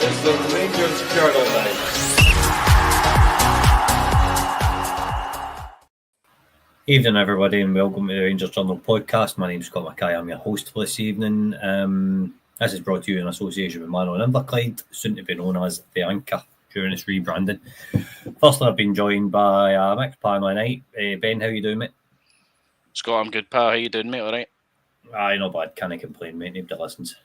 is the Rangers Journal Night. Evening, everybody, and welcome to the Rangers Journal podcast. My name's Scott Mackay. I'm your host for this evening. This is brought to you in association with Manon Inverclyde, soon to be known as the Anchor during its rebranding. Firstly, I've been joined by a mixed panel tonight. Ben, how you doing, mate? Scott, I'm good, pal. How you doing, mate? All right? Aye, not bad. Can't complain, mate. Nobody listens.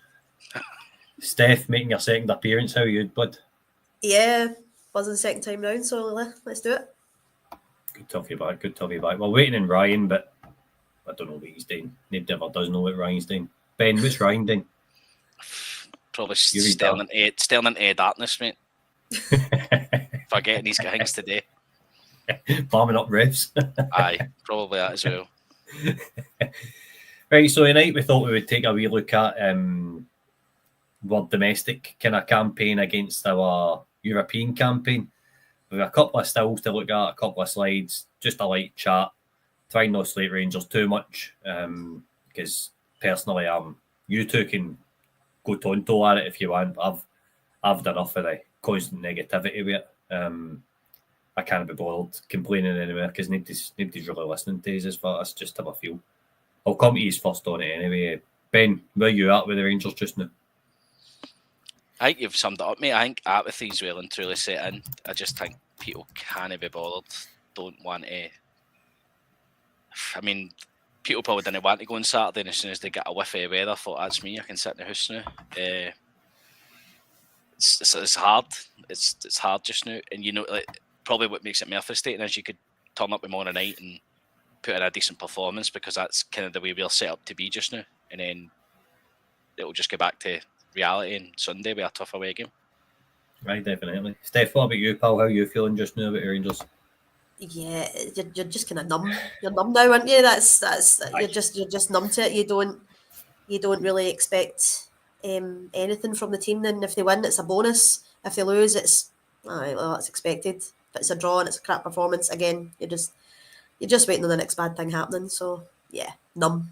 Steph, making your second appearance. How are you, bud? Yeah, buzzing the second time round, so let's do it. Good to have you back. Good to have you back. We're waiting on Ryan, but I don't know what he's doing. Nobody ever does know what Ryan's doing. Ben, what's Ryan doing? Probably staring into darkness, mate. Forgetting he's got things today. Farming up revs. Aye, probably that as well. Right, so tonight we thought we would take a wee look at our domestic kind of campaign against our European campaign. We've got a couple of stills to look at, a couple of slides, just a light chat. Try not to slate Rangers too much, because personally, you two can go tonto at it if you want. But I've done enough of the constant negativity with it. I can't be bothered complaining anywhere because nobody's really listening to us as far as just how I feel. I'll come to you first on it anyway. Ben, where are you at with the Rangers just now? I think you've summed it up, mate. I think apathy's well and truly set in. I just think people can't be bothered, don't want to. I mean, people probably didn't want to go on Saturday, and as soon as they get a whiff of weather, thought, that's me, I can sit in the house now. It's hard. It's hard just now. And you know, like, probably what makes it more frustrating is you could turn up tomorrow night and put in a decent performance because that's kind of the way we're set up to be just now. And then it'll just go back to reality on Sunday with a tough away game. Right, definitely. Steph, what about you, pal? How are you feeling just now about your Rangers? Yeah, you're just kind of numb. You're numb now, aren't you? That's you're just numb to it. You don't really expect anything from the team. Then if they win, it's a bonus. If they lose, it's that's expected. If it's a draw and it's a crap performance, again, you're just waiting on the next bad thing happening. So yeah, numb.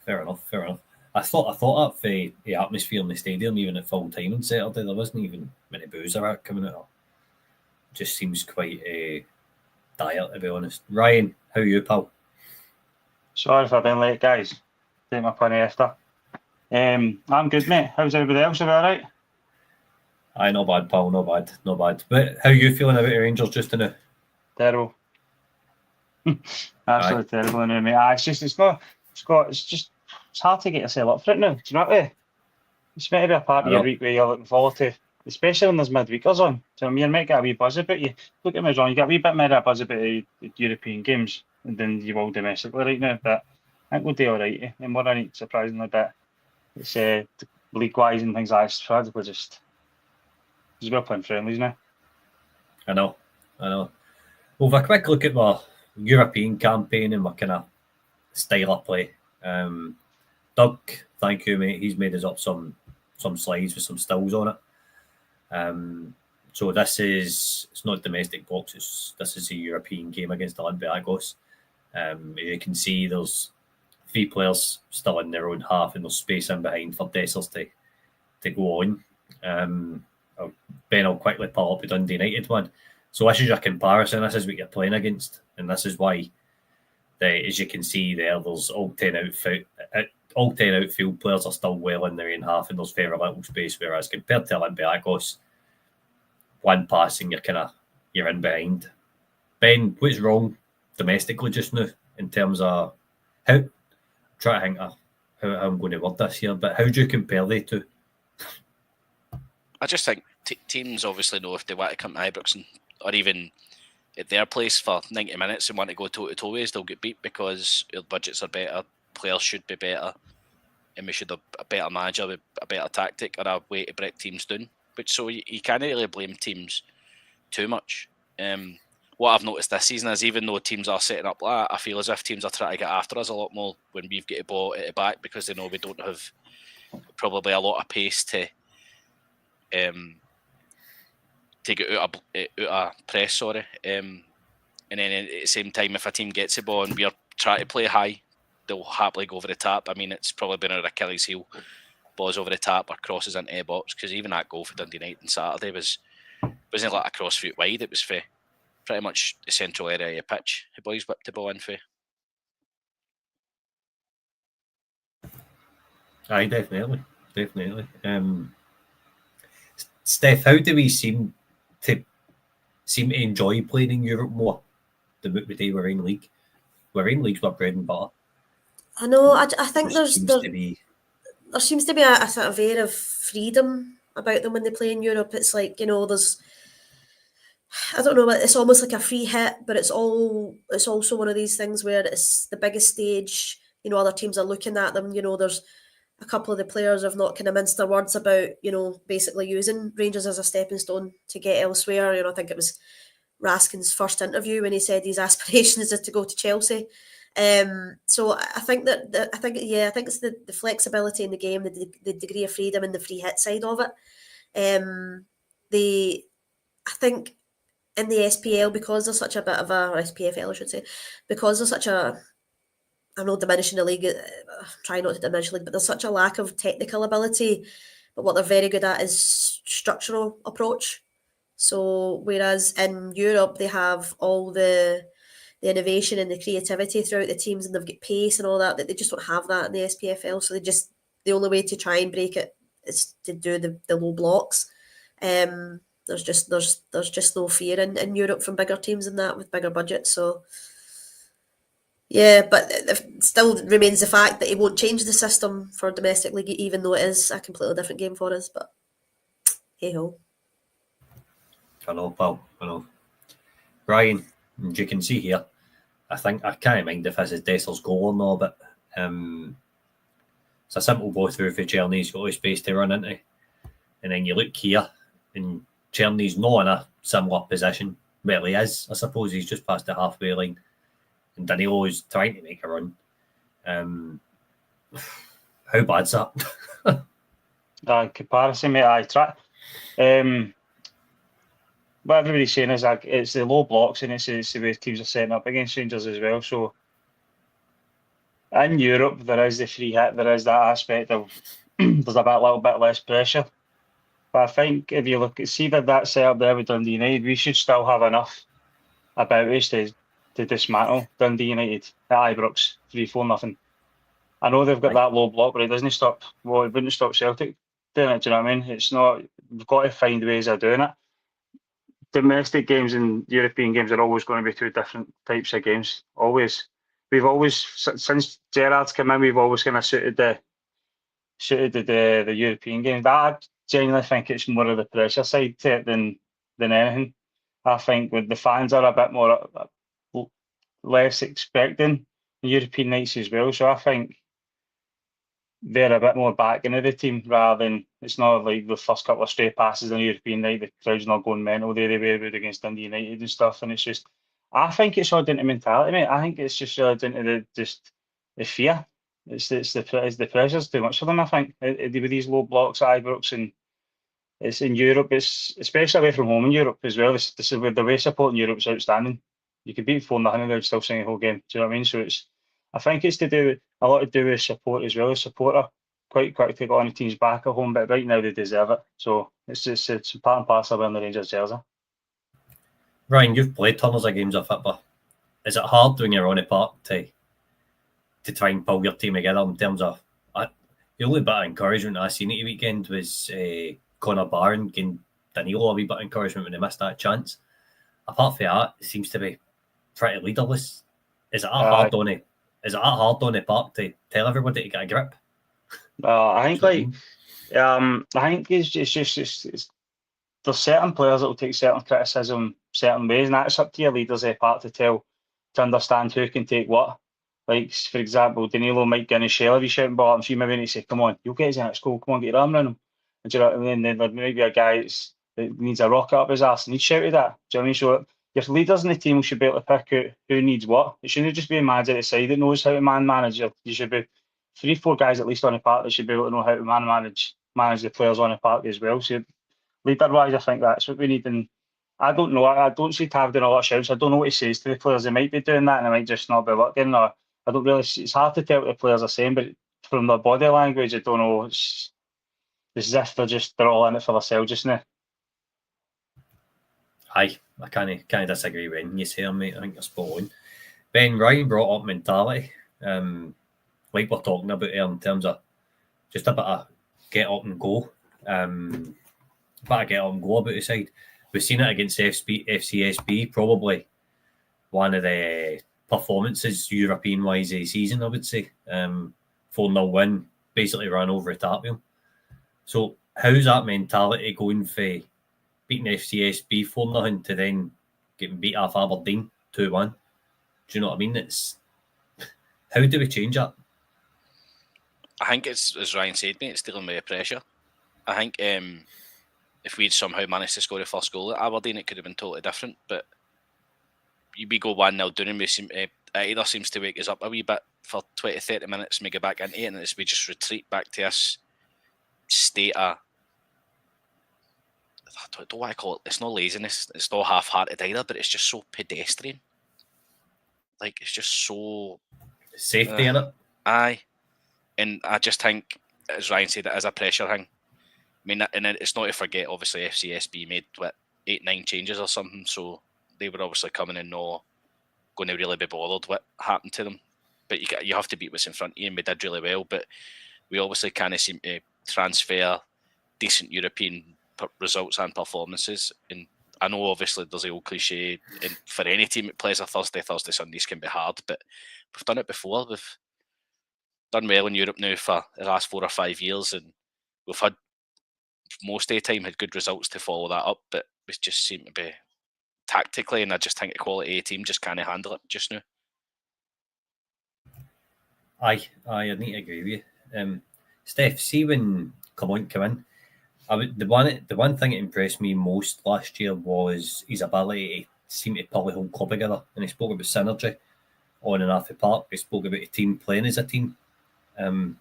Fair enough. I thought of the atmosphere in the stadium, even at full time on Saturday, there wasn't even many boos about coming out. It just seems quite dire, to be honest. Ryan, how are you, pal? Sorry for being late, guys. Take my plenty after. I'm good, mate. How's everybody else? Are we all right? Aye, not bad, pal. Not bad. But how are you feeling about your Rangers just now? Terrible. Absolutely terrible now, mate. It's not, Scott. It's hard to get yourself up for it now. Do you know what I mean? It's meant to be a part of your week where you're looking forward to, especially when there's midweekers on. So I mean, you might get a wee buzz about you. Don't get me wrong, you get a wee bit more of a buzz about the European games than you will domestically right now. But I think we'll do all right. And we're in it surprisingly a bit. It's league-wise and things like that. We're just we're playing friendlies now. I know. Well, if a quick look at my European campaign and my kind of style of play. Doug, thank you, mate. He's made us up some slides with some stills on it. So it's not domestic box. This is a European game against Olympiacos. As you can see, there's 3 players still in their own half, and there's space in behind for Dessers to go on. Ben will quickly pull up the Dundee United one. So this is your comparison. This is what you're playing against, and this is why. As you can see there's all 10 outfield players are still well in their own half, and there's very little space. Whereas compared to Olympiacos, one passing you're in behind. Ben, what's wrong domestically just now in terms of how? Try to think of how I'm going to word this here, but how do you compare the two? I just think teams obviously know if they want to come to Ibrox or even at their place for 90 minutes and want to go toe-to-toe with us, they'll get beat because our budgets are better, players should be better, and we should have a better manager with a better tactic or a way to break teams down. So you can't really blame teams too much. What I've noticed this season is even though teams are setting up like that, I feel as if teams are trying to get after us a lot more when we've got a ball at the back because they know we don't have probably a lot of pace to get out of press, and then at the same time, if a team gets the ball and we're trying to play high, they'll happily go over the top. I mean, it's probably been our Achilles heel balls over the top or crosses into a box, because even that goal for Dundee United on Saturday wasn't like a cross foot wide, it was for pretty much the central area of your pitch. The boys whipped the ball in for. Aye, definitely. Steph, how do we seem to enjoy playing in Europe more than what we do we're in league? We're in leagues with bread and butter. I know. I think there seems to be a sort of air of freedom about them when they play in Europe. It's like, there's, I don't know, it's almost like a free hit, but it's also one of these things where it's the biggest stage. Other teams are looking at them. There's a couple of the players have not kind of minced their words about, basically using Rangers as a stepping stone to get elsewhere. I think it was Raskin's first interview when he said his aspirations is to go to Chelsea. So I think it's the flexibility in the game, the degree of freedom and the free hit side of it. I think in the SPL, because there's such a bit of a, or SPFL I should say, because there's such a, I'm not diminishing the league, try not to diminish the league, but there's such a lack of technical ability, but what they're very good at is structural approach. So whereas in Europe they have all the innovation and the creativity throughout the teams, and they've got pace and all that they just don't have that in the SPFL. So the only way to try and break it is to do the low blocks. There's just no fear in Europe from bigger teams than that with bigger budgets. So yeah, but it still remains the fact that he won't change the system for domestic league, even though it is a completely different game for us. But hey ho. I know, pal. I know. Brian, as you can see here, I can't mind if this is Dessler's goal or not, but it's a simple ball through for Czerny. He's got all space to run into. And then you look here, and Czerny's not in a similar position. Well, he is. I suppose he's just past the halfway line. And Danilo is trying to make a run. How bad's that? In comparison, mate, I try. What everybody's saying is like it's the low blocks and it's the way teams are setting up against Rangers as well. So in Europe, there is the free hit, there is that aspect of there's a little bit less pressure. But I think if you look at that setup there with Dundee United, we should still have enough about us to dismantle Dundee United at Ibrox 3-4-0. I know they've got that low block, but it wouldn't stop Celtic doing it. Do you know what I mean? It's not. We've got to find ways of doing it. Domestic games and European games are always going to be two different types of games. Always. We've always, since Gerrard's come in, we've always kind of suited the European games. But I genuinely think it's more of the pressure side to it than anything. I think with the fans are a bit more less expecting the European nights as well. So I think they're a bit more back into the team rather than it's not like the first couple of stray passes on the European night, the crowd's not going mental the way against Dundee United and stuff. And it's just, I think it's all down to mentality, mate. I think it's just down to the fear. It's the pressure's too much for them, I think, with these low blocks at Ibrox. And it's in Europe, it's especially away from home in Europe as well. This is where the way support in Europe is outstanding. You could beat 4-0 and they'd still sing the whole game. Do you know what I mean? So I think it's a lot to do with support as well. The support are quite quick to get on the team's back at home, but right now they deserve it. So it's part and parcel of wearing the Rangers jersey. Ryan, you've played tons of games of football. Is it hard when you're on the park to try and pull your team together in terms of the only bit of encouragement I seen at the weekend was Connor Barron getting Danilo a wee bit of encouragement when they missed that chance. Apart from that, it seems to be pretty leaderless. Is it hard on the park to tell everybody to get a grip? I think it's there's certain players that will take certain criticism certain ways, and that's up to your leaders part to understand who can take what. Like, for example, Danilo might get in his shell if he's shouting ball, and you maybe need to say, "Come on, you'll get his next goal. Come on, get your arm around him." And you know what I mean? Then there may be a guy that needs a rocket up his arse and he's shouted at. Do you know what I mean? So your leaders in the team should be able to pick out who needs what. It shouldn't just be a manager at the side that knows how to manage. You should be 3-4 guys at least on the park that should be able to know how to manage the players on the park as well. So leader-wise, I think that's what we need. And I don't know. I don't see Tav doing a lot of shouts. I don't know what he says to the players. They might be doing that and it might just not be working. Or I don't really. It's hard to tell what the players are saying, but from their body language, I don't know. It's as if they're all in it for themselves just now. Aye, I can't disagree when you say, mate. I think you're spot on. Ben, Ryan brought up mentality, like we're talking about here in terms of just a bit of get up and go, about the side. We've seen it against FCSB, probably one of the performances European-wise this season, I would say. 4-0 win, basically ran over at Tartwheel. So how's that mentality going for beating FCSB 4-0 to then getting beat off Aberdeen 2-1? Do you know what I mean? It's how do we change that? I think it's, as Ryan said, mate, it's dealing with the pressure. I think if we'd somehow managed to score the first goal at Aberdeen, it could have been totally different. But we go 1-0 down and it either seems to wake us up a wee bit for 20-30 minutes, make it back into it, and we just retreat back to this state of, I don't know what I call it. It's not laziness, it's not half-hearted either, but it's just so pedestrian. Like, it's just so... Safety in it? Aye. And I just think, as Ryan said, it is a pressure thing. I mean, and it's not to forget, obviously, FCSB made, 8-9 changes or something, so they were obviously coming in not going to really be bothered what happened to them. But you have to beat what's in front of you, and we did really well, but we obviously kind of seem to transfer decent European results and performances. And I know obviously there's the old cliche, and for any team that plays a Thursday Sundays can be hard, but we've done it before. We've done well in Europe now for the last 4 or 5 years, and we've had most of the time had good results to follow that up, but we just seem to be tactically, and I just think the quality of the team just can't handle it just now. Aye, I need to agree with you. Steph, see when Clement came in, the one thing that impressed me most last year was his ability to seem to pull the whole club together. And he spoke about synergy on and off the park. He spoke about the team playing as a team. I'm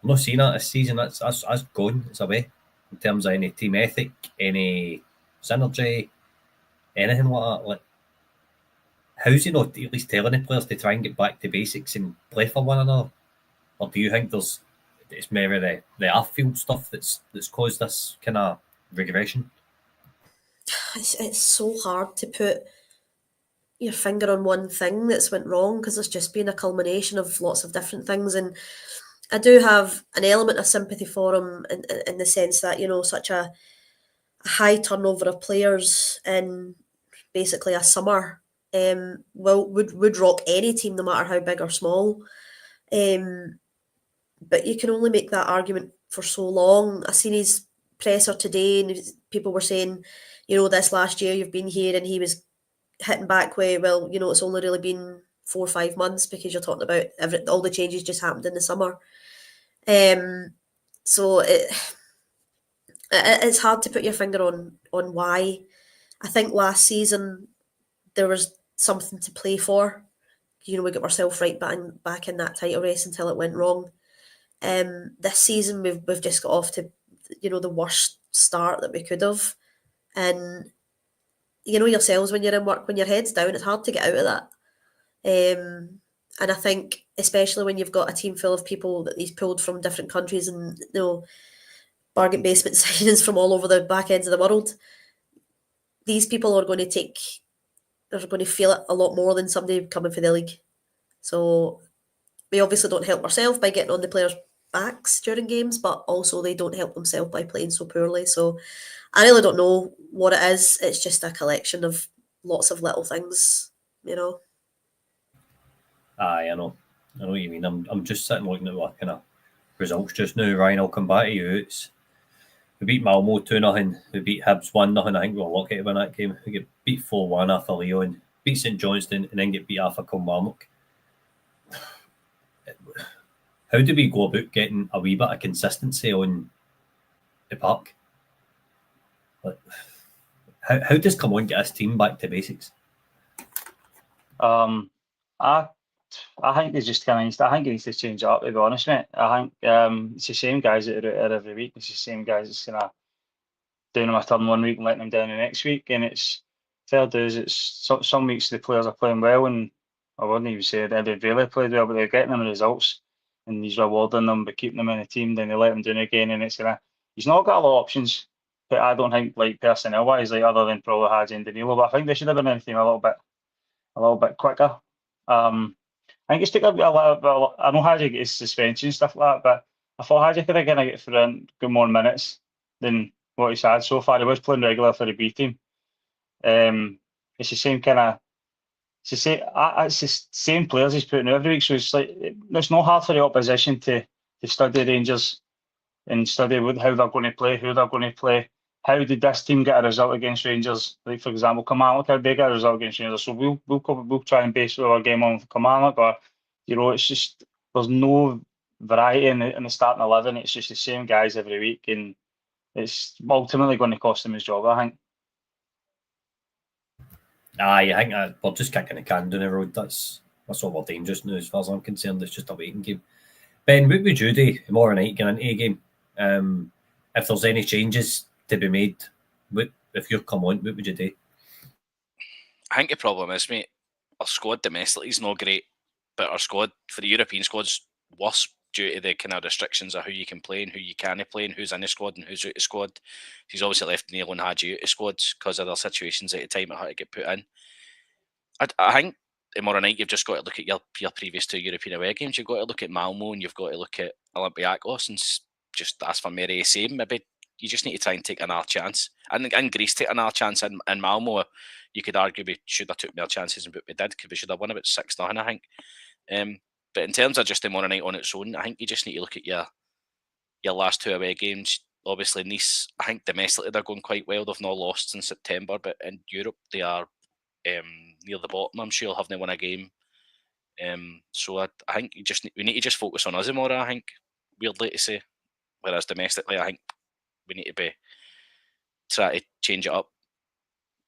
not seeing that this season. That's gone. It's away in terms of any team ethic, any synergy, anything like that. Like, how's he not at least telling the players to try and get back to basics and play for one another? Or do you think it's maybe the off-field stuff that's caused this kind of regression? It's so hard to put your finger on one thing that's went wrong, because it's just been a culmination of lots of different things. And I do have an element of sympathy for him in the sense that, such a high turnover of players in basically a summer would rock any team, no matter how big or small. But you can only make that argument for so long. I seen his presser today, and people were saying, this last year you've been here, and he was hitting back with, well, it's only really been 4 or 5 months, because you're talking about all the changes just happened in the summer. So it's hard to put your finger on why. I think last season there was something to play for. We got ourselves right back in that title race until it went wrong. This season we've just got off to the worst start that we could have, and yourselves when you're in work, when your head's down, it's hard to get out of that. And I think especially when you've got a team full of people that he's pulled from different countries, and bargain basement signings from all over the back ends of the world, these people are going to feel it a lot more than somebody coming for the league. So we obviously don't help ourselves by getting on the players' backs during games, but also they don't help themselves by playing so poorly. So I really don't know what it is. It's just a collection of lots of little things, Aye, I know what you mean. I'm just sitting looking at what kind of results just now. Ryan, I'll come back to you. We beat Malmo 2-0. We beat Hibs 1-0. I think we were lucky to win that game. We get beat 4-1 off of Leon, beat St Johnstone, and then get beat off of Kilmarnock. How do we go about getting a wee bit of consistency on the park? Like, how does Clement get his team back to basics? I think they just kind of. I think he needs to change it up. To be honest, mate, I think it's the same guys that are out there every week. It's the same guys that's kind of doing them a turn one week and letting them down the next week. And it's fair dues. It's some weeks the players are playing well, and I wouldn't even say that they've really played well, but they're getting them results, and he's rewarding them by keeping them in the team. Then they let them down again, and it's kind of he's not got a lot of options. But I don't think like personnel wise, like other than probably Hadji and Danilo. But I think they should have been anything a little bit quicker. I think it's took a lot. I know Hadji get his suspension and stuff like that, but I thought Hadji could have kind of get through and got more minutes than what he's had so far. He was playing regular for the B team. It's the same kind of. It's the same players he's putting out every week, so it's like it's not hard for the opposition to study Rangers and study how they're going to play, who they're going to play. How did this team get a result against Rangers? Like for example, Kilmarnock, how they get a result against Rangers? So we'll try and base our game on Kilmarnock, or it's just there's no variety in the starting 11. It's just the same guys every week, and it's ultimately going to cost him his job, I think. I think we're just kicking the can down the road. That's all we're doing just now, as far as I'm concerned. It's just a waiting game. Ben, what would you do tomorrow night going into a game? If there's any changes to be made, if you come on, what would you do? I think the problem is, mate, our squad domestically is not great, but our squad for the European squad's worse due to the kind of restrictions of who you can play and who you can't play and who's in the squad and who's out of the squad. He's obviously left Neil and Hadji out of squads because of their situations at the time it had to get put in. I think tomorrow night you've just got to look at your previous 2 European away games. You've got to look at Malmo and you've got to look at Olympiacos and just ask for Mary the same. Maybe you just need to try and take another chance. And Greece take another chance in Malmo. You could argue we should have took more chances than what we did because we should have won about 6-0, I think. But in terms of just tomorrow night on its own, I think you just need to look at your last 2 away games. Obviously, Nice, I think domestically they're going quite well. They've not lost since September, but in Europe they are near the bottom. I'm sure haven't won a game. So I think we need to just focus on us tomorrow. I think weirdly to say, whereas domestically, I think we need to be try to change it up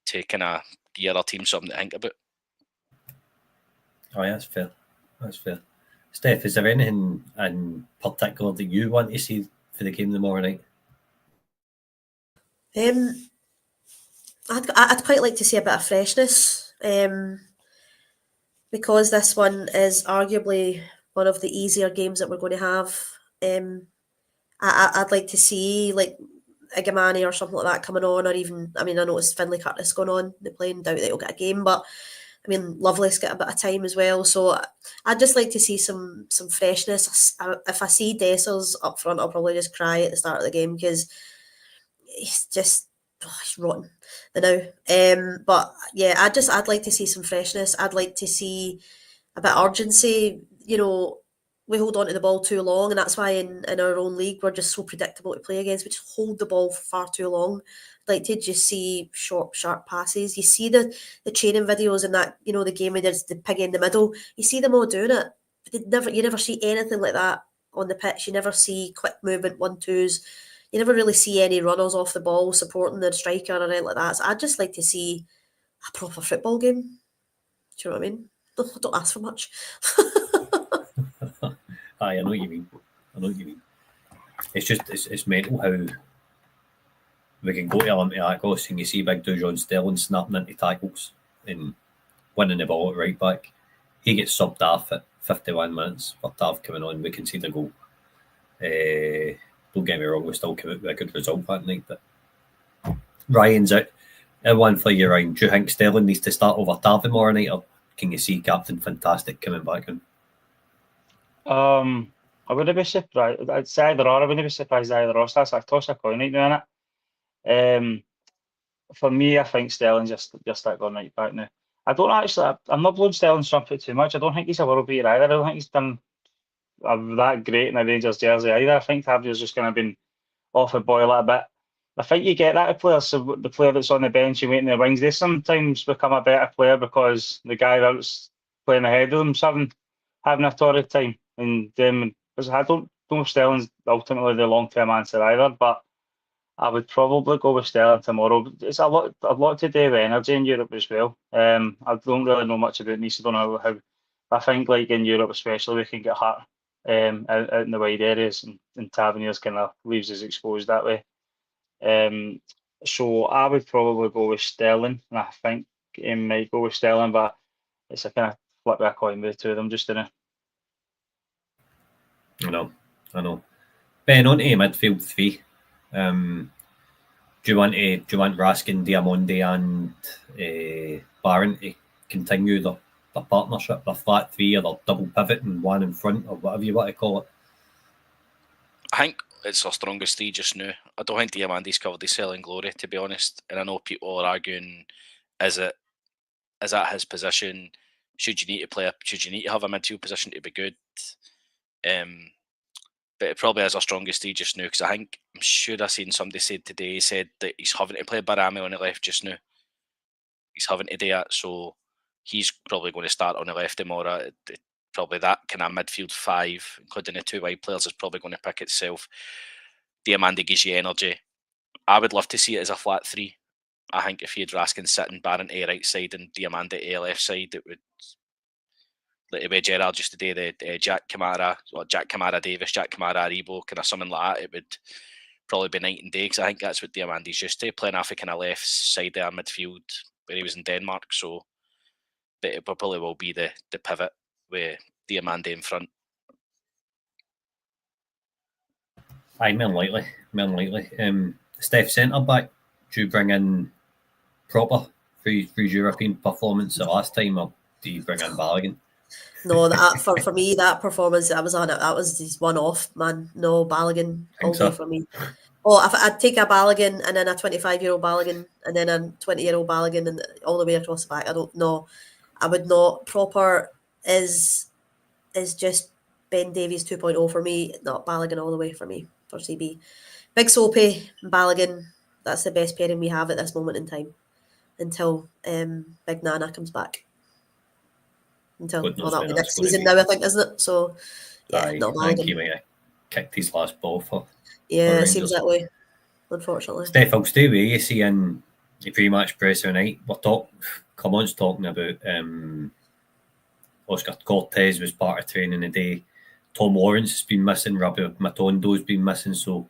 to kind of give our team something to think about. Oh, yeah, that's fair. That's fair. Steph, is there anything in particular that you want to see for the game tomorrow night? I'd quite like to see a bit of freshness, because this one is arguably one of the easier games that we're going to have. I'd like to see like a Gamani or something like that coming on, or even, I mean, I know it's Finlay Curtis going on, they're playing, doubt that he'll get a game, but I mean, Lovelace get a bit of time as well, so I'd just like to see some freshness. If I see Dessers up front, I'll probably just cry at the start of the game because he's just he's rotten now. But yeah, I'd like to see some freshness. I'd like to see a bit of urgency. We hold on to the ball too long, and that's why in our own league we're just so predictable to play against. We just hold the ball for far too long. I'd like to just see short, sharp passes. You see the training videos in that, the game where there's the pig in the middle. You see them all doing it, but you never see anything like that on the pitch. You never see quick movement 1-2s. You never really see any runners off the ball supporting the striker or anything like that. So I'd just like to see a proper football game. Do you know what I mean? Don't ask for much. I know what you mean. It's just it's mental how we can go to Olympiacos and you see big John Sterling snapping into tackles and winning the ball at right back. He gets subbed off at 51 minutes for Tav coming on. We can see the goal. Don't get me wrong, we still came out with a good result that night, but Ryan's out. One for you, Ryan. Do you think Sterling needs to start over Tav tomorrow night, or can you see Captain Fantastic coming back in? I wouldn't be surprised. I'd say either or. I wouldn't be surprised either or. So that's a toss a coin right now, innit? For me, I think Sterling's just that going right back now. I'm not blowing Sterling's trumpet too much. I don't think he's a world beater either. I don't think he's done that great in a Rangers jersey either. I think Tavio's just kind of been off the boil a bit. I think you get that of players. So the player that's on the bench and waiting in the wings, they sometimes become a better player because the guy that's playing ahead of them having a torrid time. And I don't know if Sterling's ultimately the long-term answer either, but I would probably go with Sterling tomorrow. It's a lot to do with energy in Europe as well. I don't really know much about Nice. I don't know how. I think like in Europe especially, we can get hurt out in the wide areas, and Taverniers kind of leaves us exposed that way. So I would probably go with Sterling, and I think he might go with Sterling, but it's a kind of flip of a coin with the two of them just in it. I know. Ben, on to midfield 3. Do you want Raskin, Diamondi, and Barron to continue the partnership, the flat three, or the double pivot and one in front, or whatever you want to call it? I think it's our strongest three just now. I don't think Diamandi's covered his selling glory, to be honest. And I know people are arguing, is that his position? Should you need to have a midfield position to be good? But it probably is our strongest three just now, because I'm sure I seen somebody said today, he said that he's having to play Barami on the left just now. He's having to do that, so he's probably going to start on the left tomorrow. Probably that kind of midfield five, including the two wide players, is probably going to pick itself. Diamandi gives you energy. I would love to see it as a flat three. I think if you had Raskin sitting Barron to the right side and Diamandi to the left side, it would, like the way Gerrard used to do the Jack Kamara Davis, Jack Kamara Aribo, kind of something like that, it would probably be night and day, because I think that's what Diamandi's used to, playing off a kind of left side of our midfield where he was in Denmark. So, but it probably will be the pivot with Diamandi in front. Aye, more likely. Steph centre back, do you bring in proper for his European performance the last time, or do you bring in Balogun? No, for me, that performance that was on it, that was his one-off, man. No, Balogun all day for me. Oh, I'd take a Balogun and then a 25-year-old Balogun and then a 20-year-old Balogun and all the way across the back. I don't know. I would not. Proper is just Ben Davies 2.0 for me, not Balogun all the way for me, for CB. Big Soapy, Balogun, that's the best pairing we have at this moment in time until Big Nana comes back. That'll be next season now, I think, isn't it? So, yeah, aye, no, Balogun. I think he might have kicked his last ball for. Yeah, it seems that way, unfortunately. Steph, I'll stay with you. See, in the pre-match press tonight, Clement's talking about Oscar Cortez was part of training today. Tom Lawrence has been missing. Rabbi Matondo's been missing. So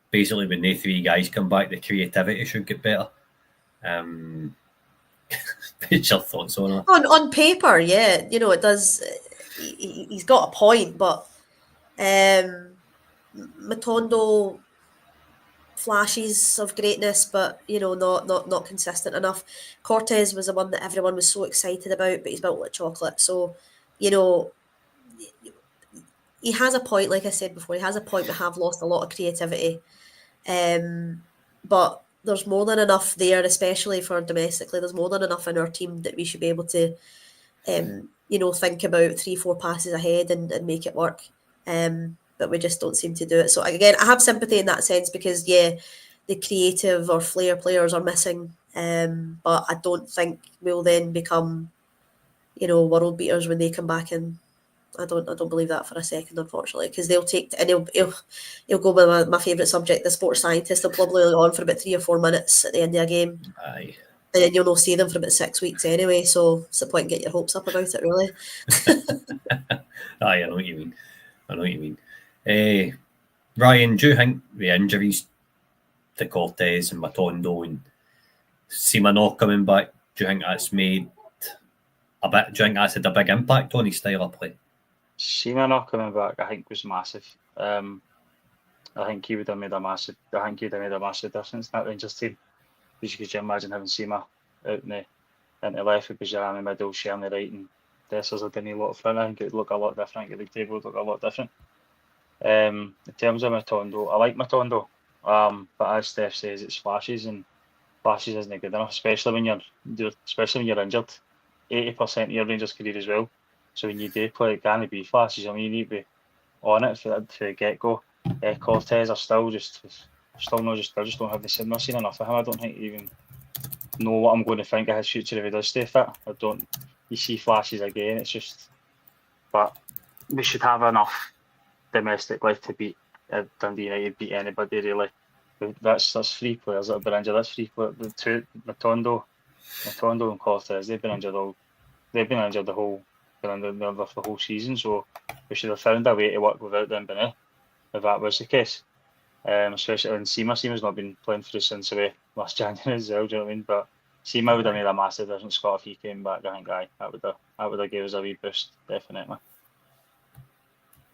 basically, when they three guys come back, the creativity should get better. What's your thoughts on that? On paper, yeah, it does. He's got a point, but Matondo flashes of greatness, but not consistent enough. Cortez was the one that everyone was so excited about, but he's built like chocolate. So, he has a point. Like I said before, he has a point. We have lost a lot of creativity, but there's more than enough there, especially for domestically. There's more than enough in our team that we should be able to, think about 3-4 passes ahead and make it work. But we just don't seem to do it. So again, I have sympathy in that sense because, the creative or flair players are missing. But I don't think we'll then become, world beaters when they come back in. I don't believe that for a second, unfortunately, because they'll take and he'll go with my favourite subject, the sports scientist. They'll probably on for about 3 or 4 minutes at the end of a game. Aye. And then you'll not see them for about 6 weeks anyway. So what's the point in getting your hopes up about it, really? Aye, I know what you mean. Ryan, do you think the injuries to Cortez and Matondo and Simano coming back, do you think that's made a bit? Do you think that's had a big impact on his style of play? Simano coming back, I think, was massive. I think he would have made a massive. Difference in that Rangers team. Because you could imagine having Sima out in the left with Bajan in the middle, Shea on the right, and Dessers had a lot of front. I think it would look a lot different. I think the league table would look a lot different. In terms of Matondo, I like Matondo, but as Steph says, it's flashes, and flashes isn't good enough, especially when you're injured. 80% of your Rangers career as well. So when you do play, it can be flashes. I mean, you need to be on it for the get go. Cortez are still I just don't have the seen enough of him. I don't think you even know what I'm going to think of his future if he does stay fit. You see flashes again. It's just, but we should have enough domestic left to beat Dundee United, beat anybody really. That's 3 players that have been injured. That's 3 players. The two Matondo and Cortez. They've been injured the whole season. So we should have found a way to work without them being in, if that was the case. Especially when Seema's not been playing for us since last January as well. Do you know what I mean? But Seema would have made a massive difference. Scott, if he came back, I think that would have gave us a wee boost, definitely.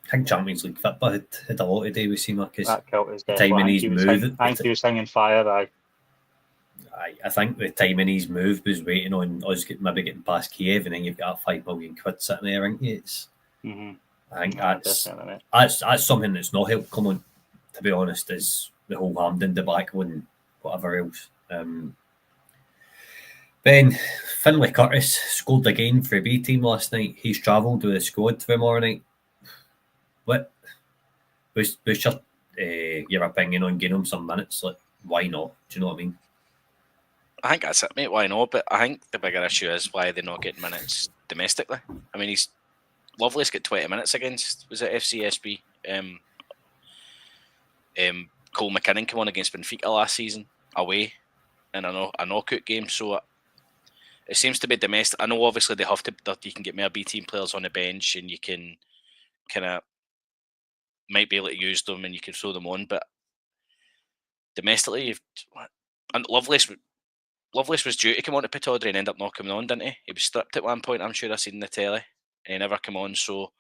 I think Champions League football had a lot to do with Seema because That kilt is the dead. timing I he's think he was move. singing, I think he was singing fire. I think the timing he's move was waiting on us getting past Kiev, and then you've got £5 million sitting there. I think it's. I think that's something that's not helped come on. To be honest, is the whole Hampden debacle and whatever else. Ben Finlay Curtis scored again for a B team last night. He's travelled with the squad tomorrow night. What was your opinion on getting him some minutes? Like, why not? Do you know what I mean? I think that's it, mate. Why not? But I think the bigger issue is why they're not getting minutes domestically. I mean, he's Lovelace got 20 minutes against, was it FCSB? Cole McKinnon came on against Benfica last season away in a knockout game. So it seems to be domestic. I know obviously they have to. That you can get more B team players on the bench, and you can kind of might be able to use them, and you can throw them on. But domestically, and Lovelace was due to come on to Pittodrie and end up not coming on, didn't he? He was stripped at one point. I'm sure I seen the telly, and he never came on. So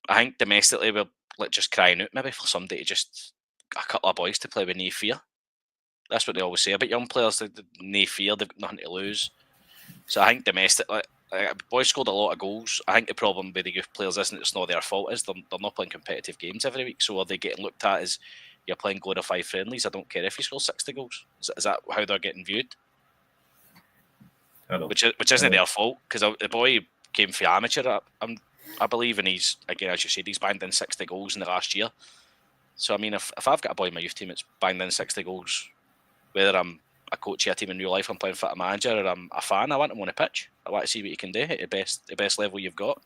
I think domestically we're just crying out maybe for somebody to just a couple of boys to play with no fear. That's what they always say about young players. They no fear. They've got nothing to lose. So I think domestically, boys scored a lot of goals. I think the problem with the youth players isn't it's not their fault. Is they're not playing competitive games every week. So are they getting looked at as you're playing glorified friendlies? I don't care if you score 60 goals. Is that how they're getting viewed? I know. Which isn't their fault because the boy came for amateur, I believe, and he's again as you said he's banged in 60 goals in the last year. So I mean, if I've got a boy in my youth team that's banged in 60 goals, whether I'm a coach of a team in real life, I'm playing for a manager, or I'm a fan, I want him on a pitch. I want to see what he can do at the best level you've got.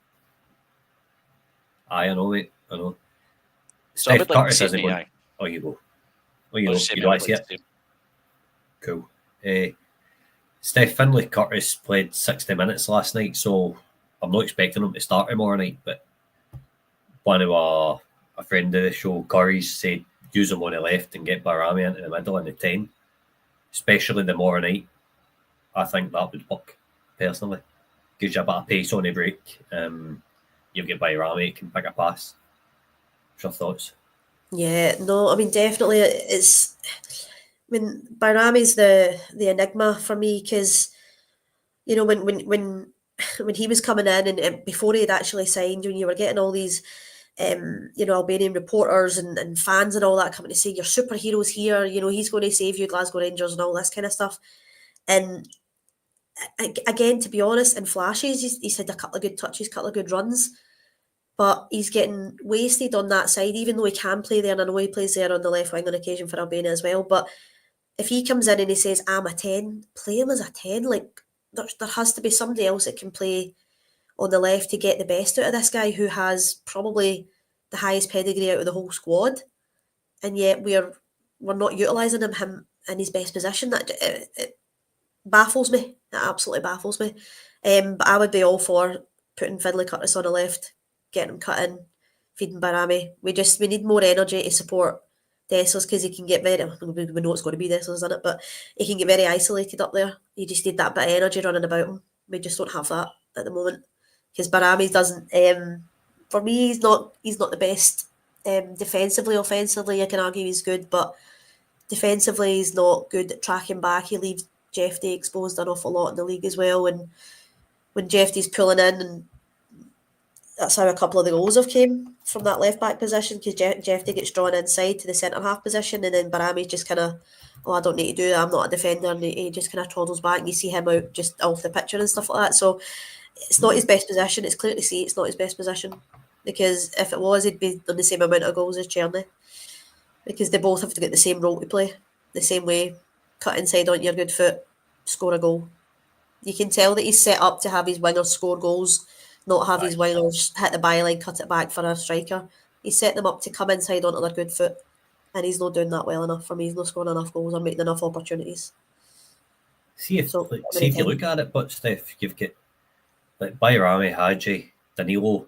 I know, mate. I know. So I would like to see isn't going. Oh, you go. Oh, you go. You like to see it? Cool. Steph Finlay Curtis played 60 minutes last night, so I'm not expecting him to start tomorrow night. But one of a friend of the show, Curry's, said use him on the left and get Barami into the middle in the 10, especially tomorrow night. I think that would work personally. Gives you a bit of pace on the break. You've got Barami, it can pick a pass. What's your thoughts? Yeah, no, I mean definitely it's. I mean, Barami's the enigma for me because, you know, when he was coming in and before he had actually signed, when you were getting all these, you know, Albanian reporters and fans and all that coming to say your superhero's here, you know, he's going to save you, Glasgow Rangers and all this kind of stuff. And again, to be honest, in flashes, he's had a couple of good touches, couple of good runs. But he's getting wasted on that side, even though he can play there. And I know he plays there on the left wing on occasion for Albania as well. But if he comes in and he says, I'm a 10, play him as a 10. Like, there has to be somebody else that can play on the left to get the best out of this guy who has probably the highest pedigree out of the whole squad. And yet we're not utilising him in his best position. That it baffles me. It absolutely baffles me. But I would be all for putting Finlay Curtis on the left, getting him cut in, feeding Barami. We need more energy to support Dessers because he can get very, we know it's going to be Dessers, isn't it? But he can get very isolated up there. You just need that bit of energy running about him. We just don't have that at the moment because Barami doesn't. For me, he's not the best defensively. Offensively, I can argue he's good, but defensively, he's not good at tracking back. He leaves Jeffy exposed an awful lot in the league as well. And when Jeffy's pulling in and that's how a couple of the goals have came from that left back position because Jeffy gets drawn inside to the centre half position and then Barami just kind of, I don't need to do that, I'm not a defender, and he just kind of toddles back and you see him out just off the picture and stuff like that. So it's not his best position. It's clear to see it's not his best position because if it was, he'd be done the same amount of goals as Czerny because they both have to get the same role to play, the same way, cut inside on your good foot, score a goal. You can tell that he's set up to have his wingers score goals, not have his wingers hit the byline, cut it back for a striker. He's set them up to come inside onto their good foot, and he's not doing that well enough for me. He's not scoring enough goals or making enough opportunities. See if you look at it, but Steph, you've got like Bayrami, Hadji, Danilo,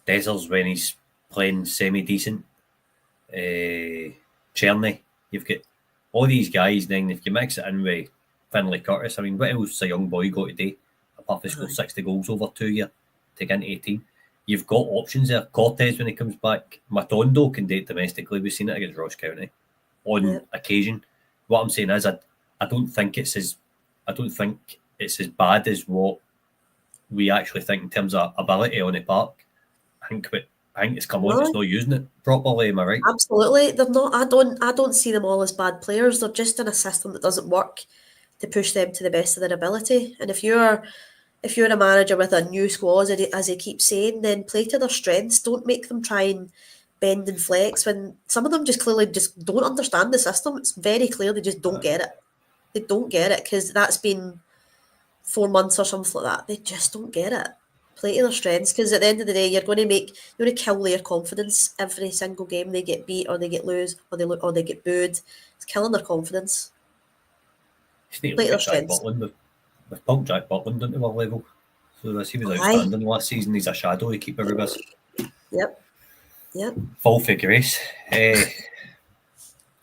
Dessers when he's playing semi-decent, Czerny. You've got all these guys, then if you mix it in with Finlay Curtis, I mean, what else has a young boy got to do? Apart from score 60 goals over 2 years to get into 18. you've got options there. Cortez, when he comes back, Matondo can date domestically. We've seen it against Ross County on occasion. What I'm saying is, I don't think it's as bad as what we actually think in terms of ability on the park. I think it's come on. It's not using it properly. Am I right? Absolutely, they're not. I don't see them all as bad players. They're just in a system that doesn't work to push them to the best of their ability. And if you're a manager with a new squad, as he keeps saying, then play to their strengths. Don't make them try and bend and flex when some of them just clearly just don't understand the system. It's very clear they just don't get it. They don't get it because that's been 4 months or something like that. They just don't get it. Play to their strengths because at the end of the day, you're going to kill their confidence every single game they get beat or they get lose or they get booed. It's killing their confidence. Play to their strengths. We've pumped Jack Butland into our level. So he was outstanding last season. He's a shadow to keep everybody busy. Yep. Fall for grace.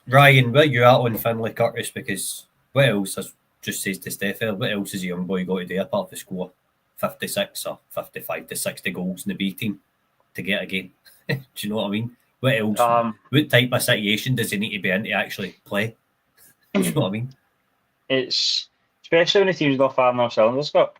Ryan, where you at on Finlay Curtis? Because what else, as just says to Steph, what else is a young boy got to do apart from score 56 or 55 to 60 goals in the B team to get a game? Do you know what I mean? What else? What type of situation does he need to be in to actually play? Do you know what I mean? It's especially when the team's not firing off cylinders, Scott.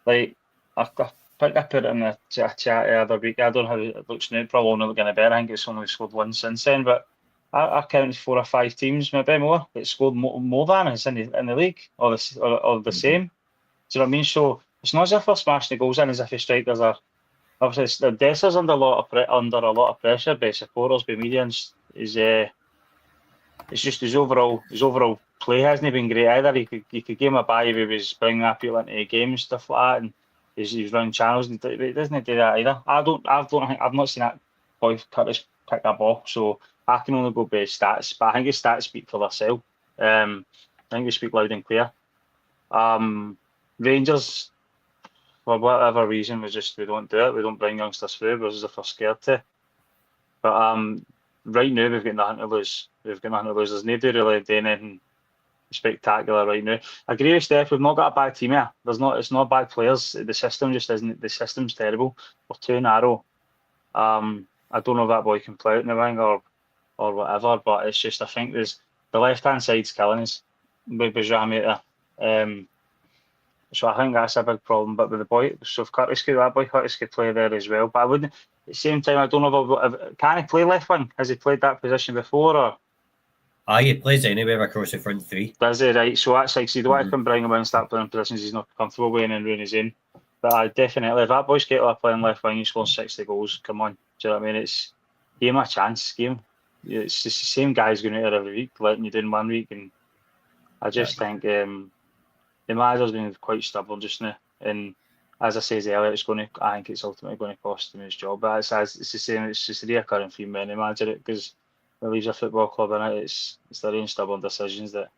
Like, I think I put it in the chat the other week. I don't know how it looks now. Probably not going to better. I think it's only scored one since then. But I counted 4 or 5 teams, maybe more, that scored more than us in the league or the same. Do you know what I mean? So it's not as if we're smashing the goals in, as if the strikers are. Obviously, the Dessers under a lot of pressure by supporters, by media, and it's just his overall play hasn't been great either. You could give him a buy if he was bringing that people into the game and stuff like that, and he's running channels, and he doesn't do that either. I've not seen that boy Curtis pick a ball, so I can only go by his stats. But I think his stats speak for themselves. I think they speak loud and clear. Rangers, for whatever reason, we don't do it. We don't bring youngsters through because if we're scared to. But right now we've got nothing to lose. There's nobody really doing anything spectacular right now. I agree with Steph. We've not got a bad team here. It's not bad players. The system just isn't. The system's terrible. We're too narrow. I don't know if that boy can play out in the wing or whatever. But it's just I think there's the left hand side's killing us with Bajrami there. So I think that's a big problem. But with the boy, so if Curtis could play there as well. But I wouldn't. At the same time, I don't know if can he play left wing? Has he played that position before or? He plays anywhere across the front three. Does he? Right. So that's like, so you don't want to bring him in and start playing positions he's not comfortable with and ruin his own. But definitely, if that boy's capable of playing left wing, he's scoring 60 goals. Come on. Do you know what I mean? Give him a chance. It's just the same guys going out there every week, letting you down one week. And I just think the manager's been quite stubborn just now. And as I said earlier, I think it's ultimately going to cost him his job. But it's the same. It's just a reoccurring theme when they manager it because he leaves a football club in it. It's their own stubborn decisions that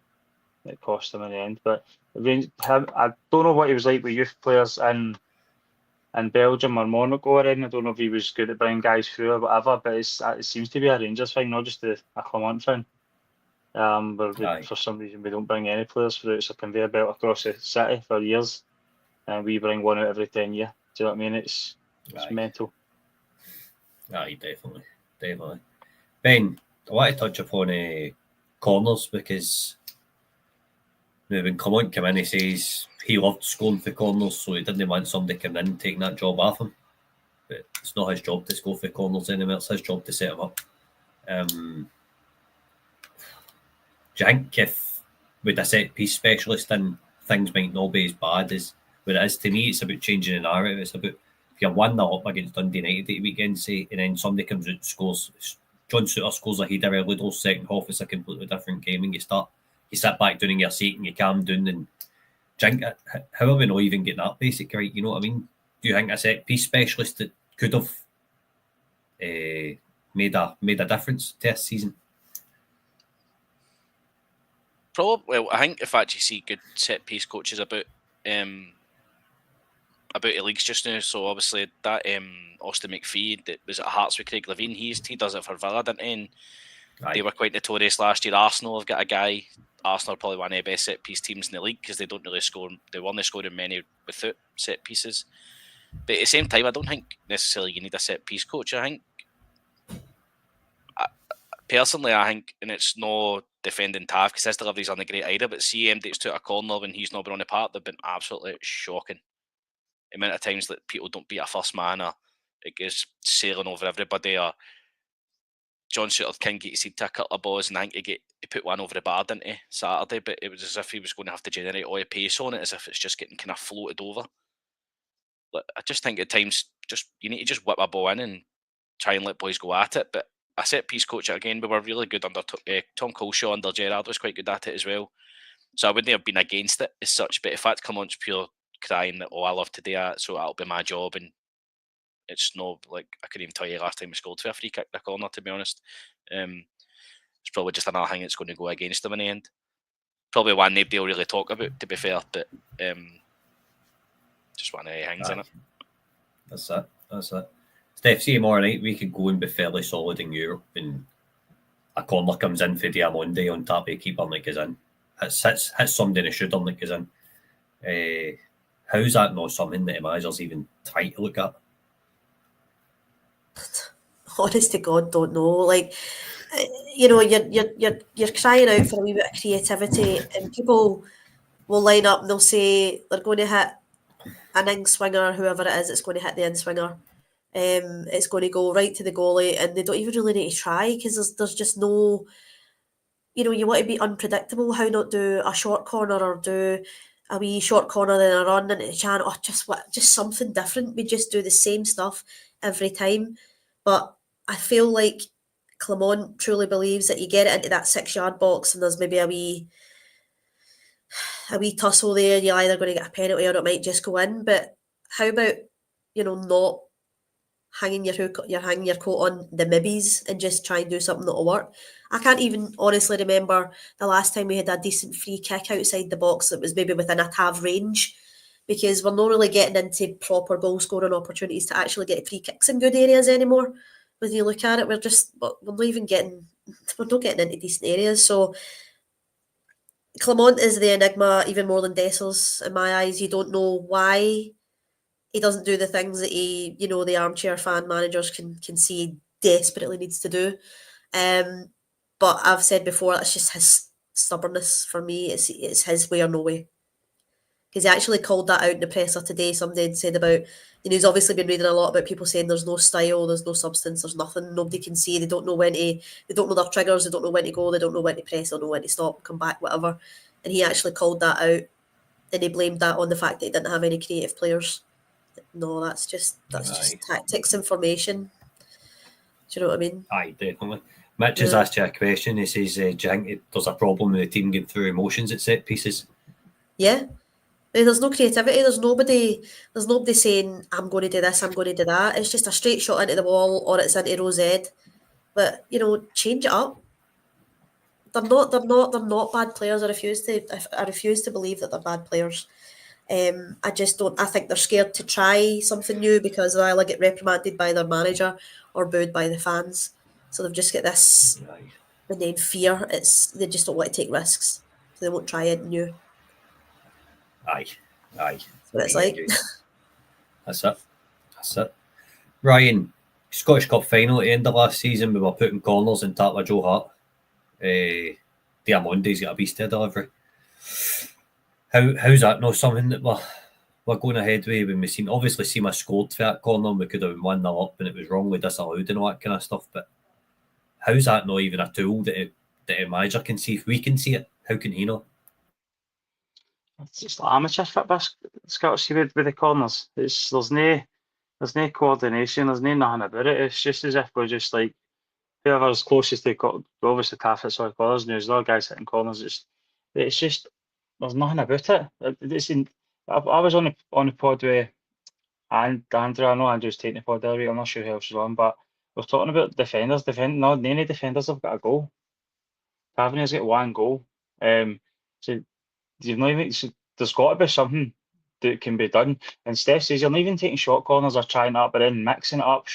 cost him in the end. But I don't know what he was like with youth players in Belgium or Monaco or anything. I don't know if he was good at bringing guys through or whatever. But it seems to be a Rangers thing, not just a Clermont thing. For some reason we don't bring any players through. It's a conveyor belt across the city for years, and we bring one out every 10 years. Do you know what I mean? It's mental. Aye, definitely. Ben, I want to touch upon corners because when Clement came in, he says he loved scoring for corners, so he didn't want somebody coming in and taking that job off him. But it's not his job to score for corners anymore. It's his job to set them up. Do you think if with a set piece specialist in, things might not be as bad as what it is? To me, it's about changing the narrative. It's about if you're 1-0 up against Dundee United at the weekend, say, and then somebody comes out and scores. John Souttar scores a header early doors, second half, it's a completely different game, and you sit back down in your seat and you calm down. And how are we not even getting that basic right? You know what I mean? Do you think a set piece specialist that could have made a difference to this season? Probably. Well, I think if I actually see good set piece coaches about the leagues just now. So obviously that Austin McPhee that was at Hearts with Craig Levein, he does it for Villa, didn't he? And they were quite notorious last year. Arsenal have got a guy. Arsenal are probably one of the best set piece teams in the league because they don't really score. They weren't scoring many without set pieces. But at the same time, I don't think necessarily you need a set piece coach. I think, personally, and it's no defending Tav because his deliveries aren't great either, but CM takes to a corner when he's not been on the park, they've been absolutely shocking. The amount of times that people don't beat a first man, or it goes sailing over everybody, or John Suter King gets to a couple of balls, and I think he put one over the bar, didn't he, Saturday, but it was as if he was going to have to generate all the pace on it, as if it's just getting kind of floated over. I just think at times, you need to just whip a ball in and try and let boys go at it, but a set piece coach, again, we were really good under Tom Colshaw, under Gerrard was quite good at it as well. So I wouldn't have been against it as such, but if that come on pure crying that, I love to do that, so that'll be my job, and it's no, like, I couldn't even tell you last time we scored for a free kick in the corner, to be honest. It's probably just another thing that's going to go against them in the end. Probably one nobody will really talk about, to be fair, but just one of the things in it. That's it. Steph, see tomorrow night, we could go and be fairly solid in Europe, and a corner comes in for Diamonde on top of the keeper and it goes in. Hits somebody in the shooter and it goes in. How's that not something that the manager's even trying to look at? Honest to God, don't know. Like, you're crying out for a wee bit of creativity, and people will line up and they'll say they're going to hit an in swinger, whoever it is, it's going to hit the in swinger. It's going to go right to the goalie, and they don't even really need to try because there's just no. You want to be unpredictable. How not do a short corner or do a wee short corner then a run into the channel, or just something different. We just do the same stuff every time. But I feel like Clement truly believes that you get it into that 6-yard box and there's maybe a wee tussle there, you're either going to get a penalty or it might just go in. But how about, not hanging your coat on the maybes and just try and do something that'll work? I can't even honestly remember the last time we had a decent free kick outside the box that was maybe within a Tav range, because we're not really getting into proper goal scoring opportunities to actually get free kicks in good areas anymore. When you look at it, we're not getting into decent areas. So Clement is the enigma even more than Dessers in my eyes. You don't know why he doesn't do the things that the armchair fan managers can see he desperately needs to do. But I've said before, it's just his stubbornness for me. It's his way or no way. Because he actually called that out in the presser today. Somebody had said about, he's obviously been reading a lot about people saying there's no style, there's no substance, there's nothing, nobody can see, they don't know they don't know their triggers, they don't know when to go, they don't know when to press, they don't know when to stop, come back, whatever. And he actually called that out, and he blamed that on the fact that he didn't have any creative players. No, that's just tactics and formation. Do you know what I mean? Aye, definitely. Mitch has asked you a question. He says, do you think there's a problem with the team getting through emotions at set pieces? Yeah. There's no creativity. There's nobody saying, I'm going to do this, I'm going to do that. It's just a straight shot into the wall or it's into row Z. But, change it up. They're not bad players. I refuse to believe that they're bad players. I just don't. I think they're scared to try something new because they'll either get reprimanded by their manager or booed by the fans. So they've just got this, and then fear. They just don't want to take risks, so they won't try anything new. Aye. That's what it's like. That's it. Ryan, Scottish Cup final at the end of last season, we were putting corners in Tatler Joe Hart. Diamonde's got a beast of delivery. How's that not something that we're going ahead with when we see my scored for that corner and we could have been 1-0 up and it was wrongly disallowed and all that kind of stuff, but how's that not even a tool that a manager can see? If we can see it, how can he not? It's just amateur football, Scottish, with the corners. There's no coordination, there's nothing about it. It's just as if we're just like whoever's closest to obviously Taffet's or corners, and there's other guys hitting corners. It's just there's nothing about it. I was on the pod with Andrew. I know Andrew's taking the pod earlier. I'm not sure who else was on, but we're talking about defenders. None of the defenders have got a goal. Taverniers got one goal. So you've not even. So there's got to be something that can be done. And Steph says you're not even taking short corners or trying that, but then mixing it up.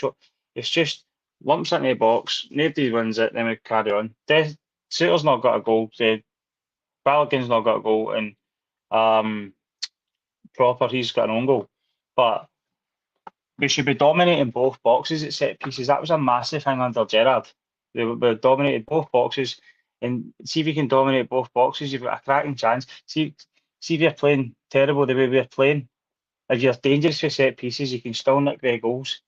It's just lumps into the box. Nobody wins it. Then we carry on. Suter's not got a goal. Balogun's not got a goal, and Proper, he's got an own goal. But we should be dominating both boxes at set pieces. That was a massive thing under Gerrard. We dominated both boxes, and see if you can dominate both boxes, you've got a cracking chance. See if you're playing terrible the way we're playing. If you're dangerous for set pieces, you can still nick their goals.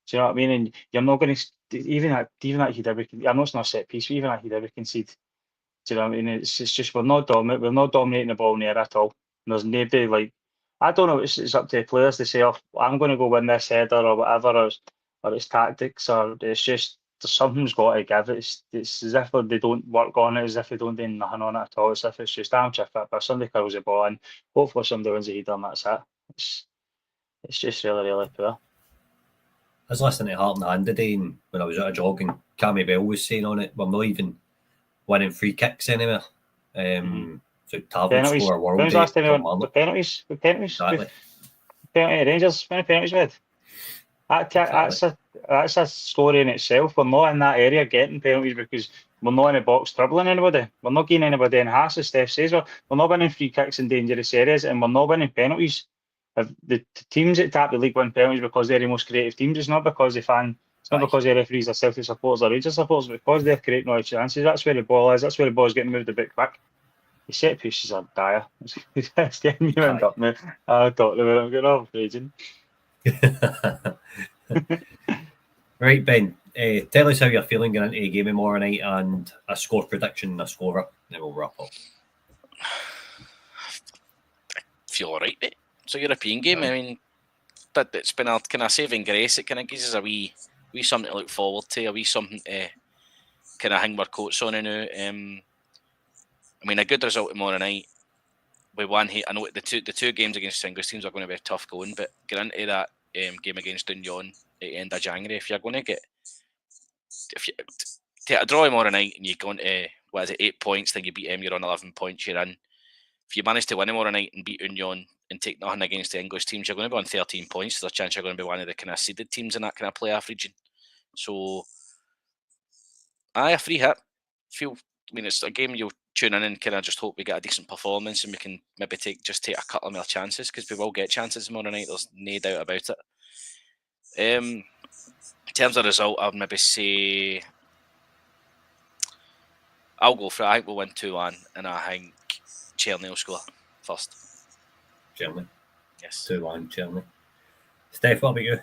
Do you know what I mean? And you're not going to even that he'd ever. I know it's not a set piece, but even that he'd ever concede. Do you know what I mean? It's just we're not dominant. We're not dominating the ball in the air at all. And there's nobody like. I don't know. It's up to the players to say, "Oh, I'm going to go win this header or whatever," or it's tactics, or it's just something's got to give. It's as if they don't work on it, as if they don't do nothing on it at all. It's as if it's just I'm chuffed but somebody curls the ball in. Hopefully somebody wins the header and that's it. It's just really, really poor. I was listening to Heart in the Hand today, and when I was out a jog, and Cammy Bell was saying on it, we're not even winning free kicks anywhere. So Tav would score a world. When was the last time we won with penalties? With penalties? Exactly. Penalty Rangers, how many penalties we had? That's a story in itself. We're not in that area getting penalties because we're not in the box troubling anybody. We're not getting anybody in half, as Steph says. We're not winning free kicks in dangerous areas, and we're not winning penalties. If the teams that tap the league win penalties because they're the most creative teams, it's not because they fan. It's not because the referees are Celtic supporters or Rangers supporters, but because they're creating all the chances. That's where the ball is. That's where the ball's getting moved a bit quick. The set pieces are dire. It's getting me wound up now. I talked about it. I'm getting off raging. Right, Ben. Tell us how you're feeling going into the game tomorrow night and a score prediction and a scorer, and then we'll wrap up. I feel all right, mate. It's a European game. I mean, but it's been a kind of saving grace. It kind of gives us a wee something to look forward to, a wee something to kind of hang our coats on now. I mean, a good result tomorrow night. We won here. I know the two games against English teams are going to be tough going, but get into that game against Dunyon at the end of January. If you take a draw tomorrow night and you go into 8 points, then you beat them, you're on 11 points, you're in. If you manage to win tomorrow night and beat Union and take nothing against the English teams, you're going to be on 13 points. There's a chance you're going to be one of the kind of seeded teams in that kind of playoff region. So, a free hit. I mean, it's a game you'll tune in and kind of just hope we get a decent performance and we can maybe take a couple of more chances, because we will get chances tomorrow night. There's no doubt about it. In terms of result, I'd maybe say I'll go for it. I think we'll win 2-1, and I think Cherney will score first. Cherney? Yes. 2-1, Cherney. Steph, what about you?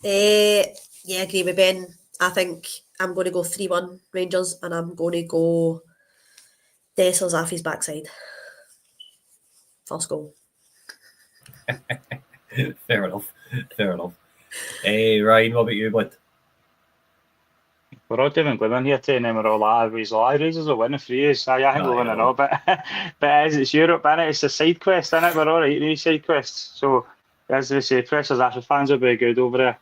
Yeah, agree with Ben. I think I'm going to go 3-1 Rangers, and I'm going to go Dessers off his backside. First goal. Fair enough. Ryan, what about you, bud? We're all doing good in here today, and then we're all like, Rangers will win the frees. I think we'll win it all, but it's Europe, innit? It's a side quest, innit? We're all right in these side quests. So, as we say, pressures after fans are very good over there.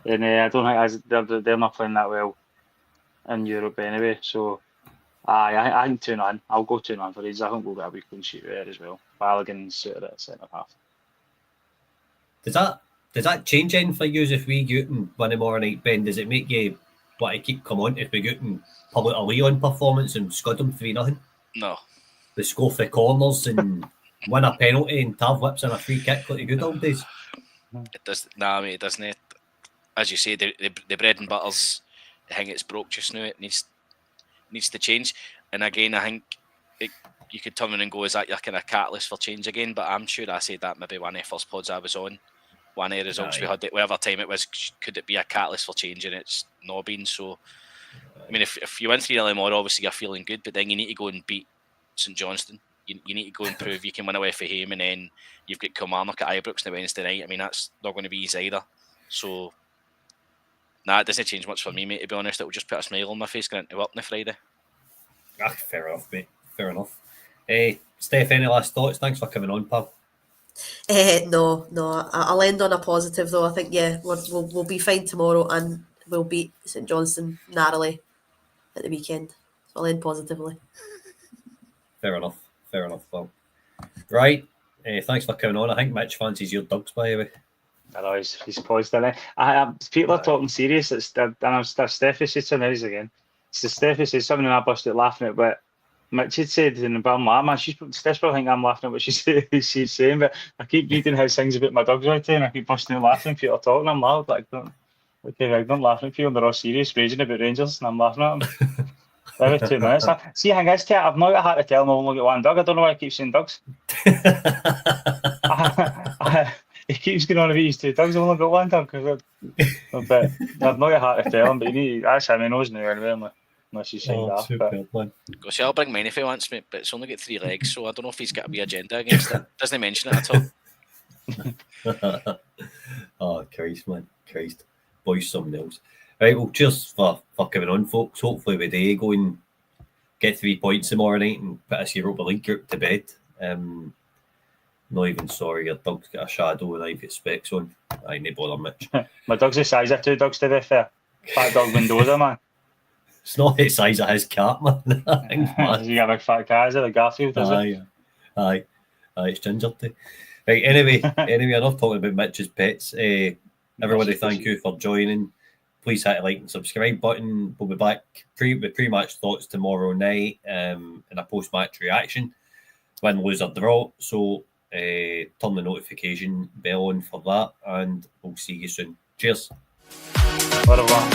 And I don't think they're not playing that well in Europe anyway. So, I think 2-1. I'll go 2-1 for these. I think we'll get a wee clean sheet there as well. Balogun's suited at centre half. Does that change anything for you if we go out and win tomorrow night, Ben? Does it make you want to keep come on if we go out and public a Leon performance and scud them 3-0? No. We score for corners and win a penalty and Tav whips in a free kick like the good old days. It does. Nah, mate, it doesn't. As you say, the bread and butters, I think it's broke just now. It needs to change. And again, I think you could turn around and go, is that your kind of catalyst for change again? But I'm sure I said that maybe one of the first pods I was on. One of the results we had, whatever time it was, could it be a catalyst for change? And it's not been. So, I mean, if you win 3-0 tomorrow, obviously you're feeling good, but then you need to go and beat St Johnstone. You need to go and prove you can win away from home, and then you've got Kilmarnock at Ibrox on the Wednesday night. I mean, that's not going to be easy either. So, it doesn't change much for me, mate, to be honest. It will just put a smile on my face going into work on the Friday. Fair enough, mate. Fair enough. Steph, any last thoughts? Thanks for coming on, pal. No. I'll end on a positive though. I think we'll be fine tomorrow, and we'll beat St Johnstone narrowly at the weekend. So I'll end positively. Fair enough. Well, right. Thanks for coming on. I think Mitch fancies your dogs, by the way. I know he's paused in it. People are talking serious. Steph said something else again. Steph said something and I busted laughing at, but Mitch had said, and I'm like, man, Steph's probably think I'm laughing at what she's saying, but I keep reading his things about my dogs right there, and I keep busting out laughing for you talking. I'm loud, like, don't laughing at you, and they're all serious, raging about Rangers, and I'm laughing at them. Every 2 minutes. See, the thing is, I've not got to tell him I've only got one dog. I don't know why I keep saying dogs. He keeps going on about these 2 dogs. I've only got one dog. But I've not got to tell him, but that's him. He knows now anyway, unless he's saying that. Superb, man. Go see, I'll bring mine if he wants me, but it's only got 3 legs, so I don't know if he's got a wee agenda against it. Doesn't mention it at all. Oh, Christ, man. Christ. Boys, something else. Right, well, cheers for coming on, folks. Hopefully we do go and get 3 points tomorrow night and put this Europa League group to bed. Not even sorry, your dog's got a shadow and I've got specs on. I ain't bother much. My dog's the size of 2 dogs, to be fair. Fat dog Mendoza, man. It's not the size of his cat, man. You got a big fat cat, is it? Like Garfield, is it? Aye, it's ginger too. Right, anyway, enough talking about Mitch's pets. Everybody, thank you for joining. Please hit the like and subscribe button. We'll be back with pre-match thoughts tomorrow night and a post-match reaction. Win, lose or draw. So turn the notification bell on for that and we'll see you soon. Cheers. Whatever.